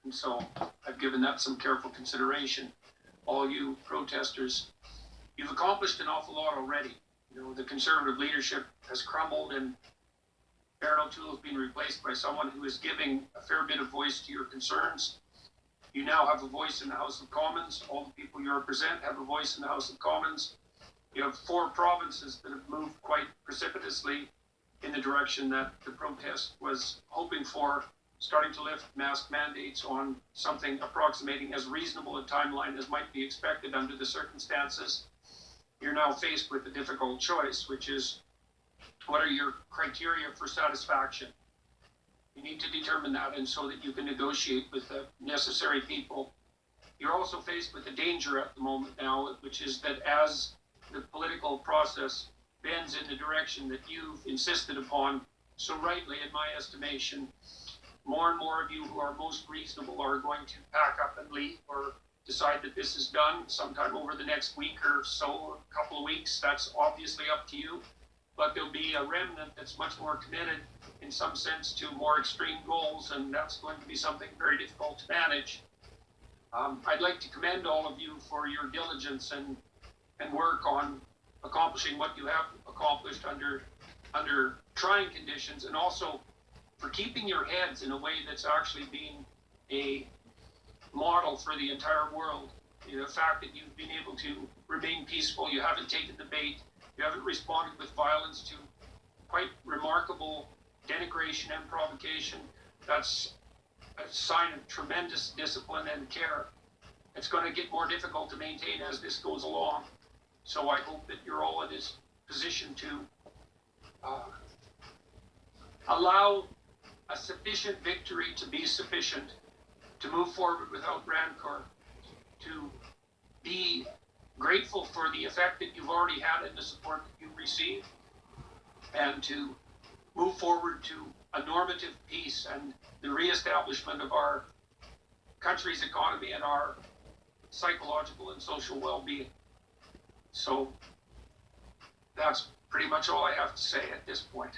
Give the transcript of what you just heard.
And so I've given that some careful consideration. All you protesters, you've accomplished an awful lot already. You know, the Conservative leadership has crumbled, and Aaron O'Toole has been replaced by someone who is giving a fair bit of voice to your concerns. You now have a voice in the House of Commons. All the people you represent have a voice in the House of Commons. You have 4 provinces that have moved quite precipitously in the direction that the protest was hoping for, starting to lift mask mandates on something approximating as reasonable a timeline as might be expected under the circumstances. You're now faced with a difficult choice, which is, what are your criteria for satisfaction? You need to determine that, and so that you can negotiate with the necessary people. You're also faced with a danger at the moment now, which is that as the political process bends in the direction that you've insisted upon, so rightly in my estimation, more and more of you who are most reasonable are going to pack up and leave, or decide that this is done sometime over the next week or so, a couple of weeks. That's obviously up to you. But there'll be a remnant that's much more committed in some sense to more extreme goals, and that's going to be something very difficult to manage. I'd like to commend all of you for your diligence and work on accomplishing what you have accomplished under trying conditions, and also for keeping your heads in a way that's actually been a model for the entire world. You know, the fact that you've been able to remain peaceful, you haven't taken the bait, you haven't responded with violence to quite remarkable denigration and provocation. That's a sign of tremendous discipline and care. It's going to get more difficult to maintain as this goes along. So I hope that you're all in this position to allow a sufficient victory to be sufficient, to move forward without rancor, to be grateful for the effect that you've already had and the support that you've received, and to move forward to a normative peace and the reestablishment of our country's economy and our psychological and social well-being. So that's pretty much all I have to say at this point.